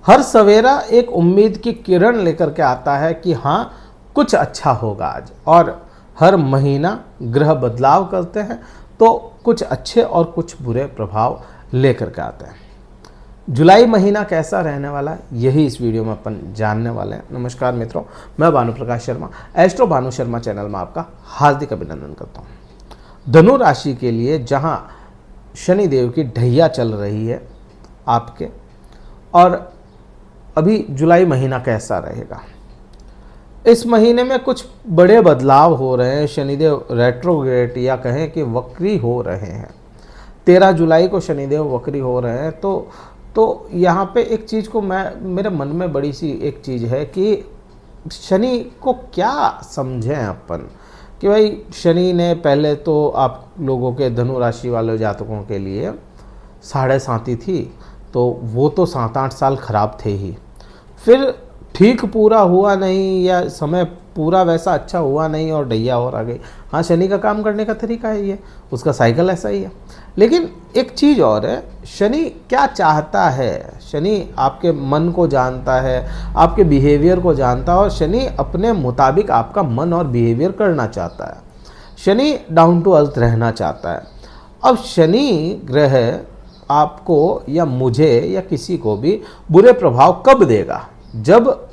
हर सवेरा एक उम्मीद की किरण लेकर के आता है कि हाँ कुछ अच्छा होगा आज, और हर महीना ग्रह बदलाव करते हैं तो कुछ अच्छे और कुछ बुरे प्रभाव लेकर के आते हैं। जुलाई महीना कैसा रहने वाला है यही इस वीडियो में अपन जानने वाले हैं। नमस्कार मित्रों, मैं भानु प्रकाश शर्मा, एस्ट्रो भानु शर्मा चैनल में आपका हार्दिक अभिनंदन करता हूँ। धनु राशि के लिए जहाँ शनिदेव की ढैया चल रही है आपके, और अभी जुलाई महीना कैसा रहेगा, इस महीने में कुछ बड़े बदलाव हो रहे हैं। शनिदेव रेट्रोग्रेड या कहें कि वक्री हो रहे हैं। 13 जुलाई को शनिदेव वक्री हो रहे हैं। तो यहाँ पे एक चीज़ को मेरे मन में बड़ी सी एक चीज़ है कि शनि को क्या समझें अपन, कि भाई शनि ने पहले तो आप लोगों के धनु राशि वाले जातकों के लिए 7.5 थी, तो वो तो 7-8 साल खराब थे ही। फिर ठीक पूरा हुआ नहीं या समय पूरा वैसा अच्छा हुआ नहीं और ढैया और आ गई। हाँ, शनि का काम करने का तरीका है ये, उसका साइकिल ऐसा ही है। लेकिन एक चीज़ और है, शनि क्या चाहता है। शनि आपके मन को जानता है, आपके बिहेवियर को जानता है, और शनि अपने मुताबिक आपका मन और बिहेवियर करना चाहता है। शनि डाउन टू अर्थ रहना चाहता है। अब शनि ग्रह आपको या मुझे या किसी को भी बुरे प्रभाव कब देगा? जब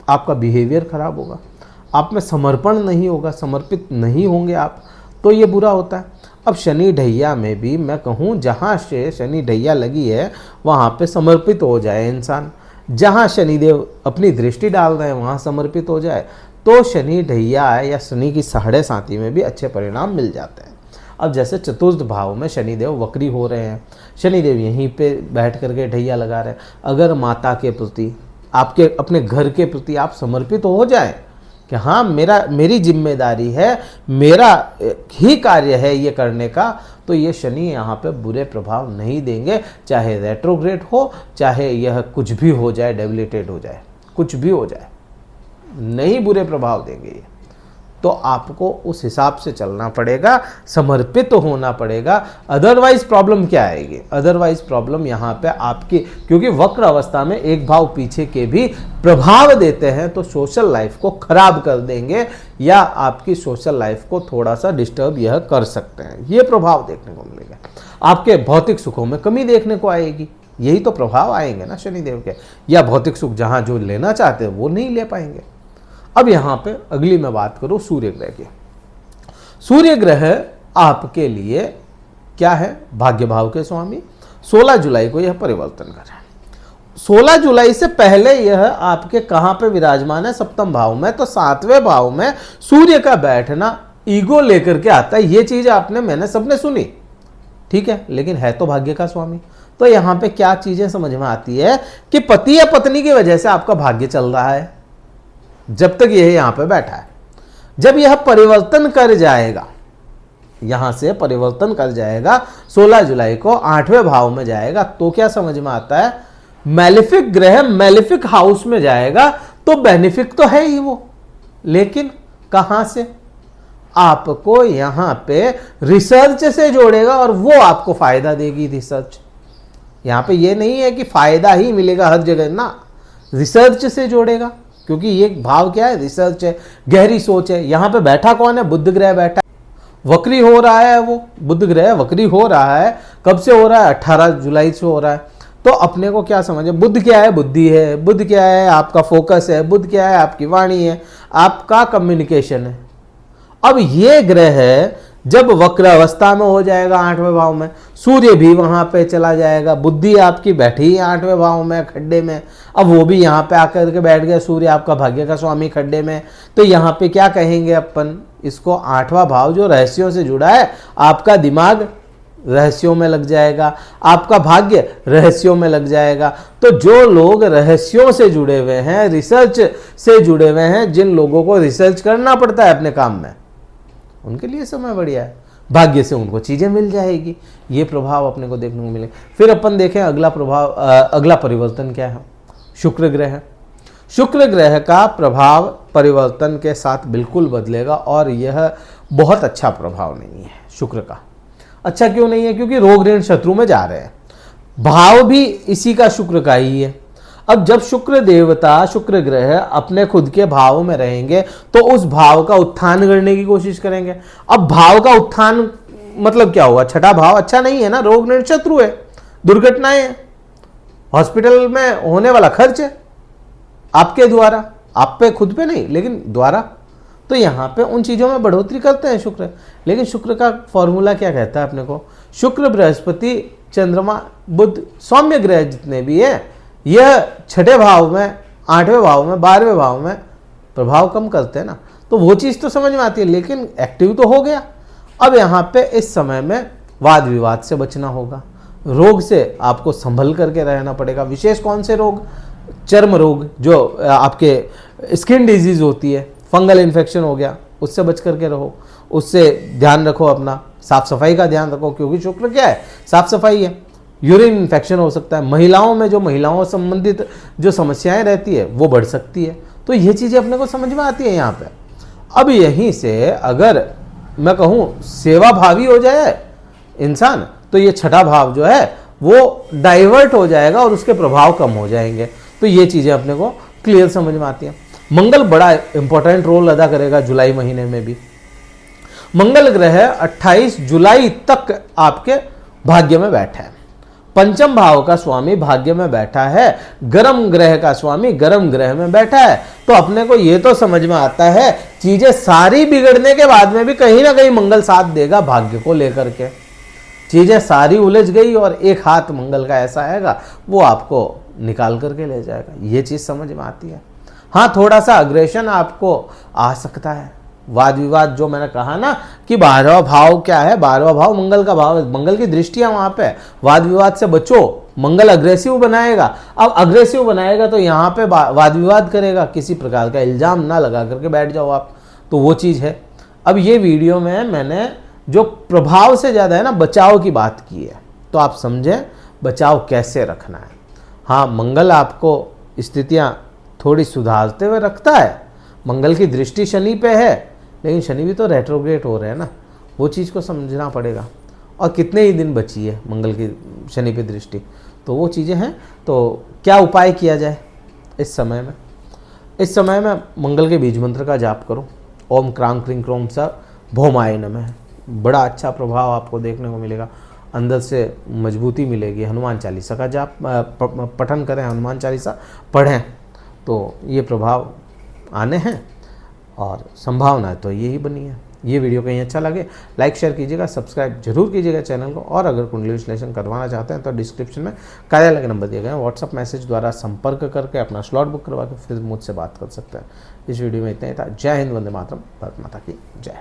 आपका बिहेवियर खराब होगा, आप में समर्पण नहीं होगा, समर्पित नहीं होंगे आप, तो ये बुरा होता है। अब शनि ढैया में भी मैं कहूँ, जहाँ से शनि ढैया लगी है वहाँ पे समर्पित हो जाए इंसान। जहाँ शनिदेव अपनी दृष्टि डाल रहे हैं वहाँ समर्पित हो जाए, तो शनि ढैया या शनि की 7.5 में भी अच्छे परिणाम मिल जाते हैं। अब जैसे चतुर्थ भाव में शनिदेव वक्री हो रहे हैं, शनिदेव यहीं पे बैठ करके ढैया लगा रहे हैं। अगर माता के प्रति, आपके अपने घर के प्रति आप समर्पित हो जाएं कि हाँ मेरी जिम्मेदारी है, मेरा ही कार्य है ये करने का, तो ये शनि यहाँ पे बुरे प्रभाव नहीं देंगे। चाहे रेट्रोग्रेड हो, चाहे यह कुछ भी हो जाए, डेबिलिटेट हो जाए, कुछ भी हो जाए, नहीं बुरे प्रभाव देंगे ये। तो आपको उस हिसाब से चलना पड़ेगा, समर्पित होना पड़ेगा। अदरवाइज प्रॉब्लम क्या आएगी? अदरवाइज प्रॉब्लम यहाँ पे आपकी, क्योंकि वक्र अवस्था में एक भाव पीछे के भी प्रभाव देते हैं, तो सोशल लाइफ को खराब कर देंगे या आपकी सोशल लाइफ को थोड़ा सा डिस्टर्ब यह कर सकते हैं। ये प्रभाव देखने को मिलेगा। आपके भौतिक सुखों में कमी देखने को आएगी। यही तो प्रभाव आएंगे ना शनिदेव के, या भौतिक सुख जहाँ जो लेना चाहते हैं वो नहीं ले पाएंगे। अब यहाँ पे अगली मैं बात करूँ सूर्य ग्रह की। सूर्य ग्रह आपके लिए क्या है? भाग्य भाव के स्वामी। 16 जुलाई को यह परिवर्तन कर रहा है। 16 जुलाई से पहले यह आपके कहाँ पे विराजमान है? सप्तम भाव में। तो 7वें भाव में सूर्य का बैठना ईगो लेकर के आता है। ये चीज मैंने सबने सुनी, ठीक है, लेकिन है तो भाग्य का स्वामी। तो यहाँ पे क्या चीजें समझ में आती है कि पति या पत्नी की वजह से आपका भाग्य चल रहा है जब तक यह यहां पे बैठा है। जब यह परिवर्तन कर जाएगा, यहां से परिवर्तन कर जाएगा, 16 जुलाई को 8वें भाव में जाएगा, तो क्या समझ में आता है? मैलिफिक ग्रह मैलिफिक हाउस में जाएगा, तो बेनिफिक तो है ही वो, लेकिन कहां से? आपको यहां पे रिसर्च से जोड़ेगा और वो आपको फायदा देगी। रिसर्च यहां पे ये नहीं है कि फायदा ही मिलेगा हर जगह ना, रिसर्च से जोड़ेगा, क्योंकि ये भाव क्या है? रिसर्च है, गहरी सोच है। यहां पे बैठा कौन है? बुध ग्रह बैठा, वक्री हो रहा है। वो बुध ग्रह वक्री हो रहा है। कब से हो रहा है? 18 जुलाई से हो रहा है। तो अपने को क्या समझे? बुध क्या है? बुद्धि है। बुध क्या है? आपका फोकस है। बुध क्या है? आपकी वाणी है, आपका कम्युनिकेशन है। अब ये ग्रह जब वक्र अवस्था में हो जाएगा 8वें भाव में, सूर्य भी वहां पे चला जाएगा, बुद्धि आपकी बैठी है 8वें भाव में खड्डे में, अब वो भी यहाँ पे आकर के बैठ गया, सूर्य आपका भाग्य का स्वामी खड्डे में। तो यहाँ पे क्या कहेंगे अपन इसको? 8वां भाव जो रहस्यों से जुड़ा है, आपका दिमाग रहस्यों में लग जाएगा, आपका भाग्य रहस्यों में लग जाएगा। तो जो लोग रहस्यों से जुड़े हुए हैं, रिसर्च से जुड़े हुए हैं, जिन लोगों को रिसर्च करना पड़ता है अपने काम में, उनके लिए समय बढ़िया है। भाग्य से उनको चीजें मिल जाएगी। ये प्रभाव अपने को देखने को मिले। फिर अपन देखें अगला प्रभाव, अगला परिवर्तन क्या है? शुक्र ग्रह है। शुक्र ग्रह का प्रभाव परिवर्तन के साथ बिल्कुल बदलेगा, और यह बहुत अच्छा प्रभाव नहीं है शुक्र का। अच्छा क्यों नहीं है? क्योंकि रोग ऋण शत्रु में जा रहे हैं। भाव भी इसी का शुक्र का ही है। अब जब शुक्र देवता, शुक्र ग्रह अपने खुद के भाव में रहेंगे तो उस भाव का उत्थान करने की कोशिश करेंगे। अब भाव का उत्थान मतलब क्या हुआ? छठा भाव अच्छा नहीं है ना, रोग ऋण शत्रु है, दुर्घटनाएं हैं, हॉस्पिटल में होने वाला खर्च है आपके द्वारा, आप पे खुद पे नहीं लेकिन द्वारा। तो यहां पे उन चीजों में बढ़ोतरी करते हैं शुक्र। लेकिन शुक्र का फॉर्मूला क्या कहता है अपने को? शुक्र, बृहस्पति, चंद्रमा, बुध, सौम्य ग्रह जितने भी है, यह छठे भाव में, आठवें भाव में, 12वें भाव में प्रभाव कम करते हैं ना। तो वो चीज तो समझ में आती है, लेकिन एक्टिव तो हो गया। अब यहाँ पे इस समय में वाद विवाद से बचना होगा, रोग से आपको संभल करके रहना पड़ेगा। विशेष कौन से रोग? चर्म रोग, जो आपके स्किन डिजीज होती है, फंगल इन्फेक्शन हो गया, उससे बच करके रहो, उससे ध्यान रखो, अपना साफ सफाई का ध्यान रखो, क्योंकि शुक्र क्या है? साफ सफाई है। यूरिन इन्फेक्शन हो सकता है, महिलाओं में जो महिलाओं संबंधित जो समस्याएं रहती है वो बढ़ सकती है। तो ये चीज़ें अपने को समझ में आती है यहाँ पे। अब यहीं से अगर मैं कहूँ सेवा भावी हो जाए इंसान, तो ये छठा भाव जो है वो डाइवर्ट हो जाएगा और उसके प्रभाव कम हो जाएंगे। तो ये चीज़ें अपने को क्लियर समझ में आती हैं। मंगल बड़ा इंपॉर्टेंट रोल अदा करेगा जुलाई महीने में भी। मंगल ग्रह 28 जुलाई तक आपके भाग्य में बैठा है, पंचम भाव का स्वामी भाग्य में बैठा है, गर्म ग्रह का स्वामी गर्म ग्रह में बैठा है। तो अपने को ये तो समझ में आता है चीजें सारी बिगड़ने के बाद में भी कहीं ना कहीं मंगल साथ देगा भाग्य को लेकर के। चीजें सारी उलझ गई और एक हाथ मंगल का ऐसा आएगा वो आपको निकाल करके ले जाएगा। ये चीज समझ में आती है। हाँ, थोड़ा सा अग्रेशन आपको आ सकता है, वाद विवाद, जो मैंने कहा ना कि 12वां भाव क्या है? 12वां भाव मंगल का भाव है, मंगल की दृष्टियां वहां पे। वाद विवाद से बचो, मंगल अग्रेसिव बनाएगा। अब अग्रेसिव बनाएगा तो यहाँ पे वाद विवाद करेगा, किसी प्रकार का इल्जाम ना लगा करके बैठ जाओ आप, तो वो चीज़ है। अब ये वीडियो में मैंने जो प्रभाव से ज़्यादा है ना बचाव की बात की है, तो आप समझें बचाव कैसे रखना है। हाँ, मंगल आपको स्थितियाँ थोड़ी सुधारते हुए रखता है, मंगल की दृष्टि शनि पे है, लेकिन शनि भी तो रेट्रोग्रेड हो रहे हैं ना, वो चीज़ को समझना पड़ेगा। और कितने ही दिन बची है मंगल की शनि पे दृष्टि, तो वो चीज़ें हैं। तो क्या उपाय किया जाए इस समय में? इस समय में मंगल के बीज मंत्र का जाप करो, ओम क्रांग क्रिंग क्रोम सा भौमाय नमः। बड़ा अच्छा प्रभाव आपको देखने को मिलेगा, अंदर से मजबूती मिलेगी। हनुमान चालीसा का जाप पठन करें, हनुमान चालीसा पढ़ें, तो ये प्रभाव आने हैं और संभावना तो यही बनी है। ये वीडियो कहीं अच्छा लगे लाइक शेयर कीजिएगा, सब्सक्राइब जरूर कीजिएगा चैनल को। और अगर कुंडली विश्लेषण करवाना चाहते हैं तो डिस्क्रिप्शन में कार्यालय के नंबर दिए गए हैं, व्हाट्सअप मैसेज द्वारा संपर्क करके अपना स्लॉट बुक करवा के फिर मुझसे बात कर सकते हैं। इस वीडियो में इतना ही था। जय हिंद, वंदे मातरम, भारत माता की जय।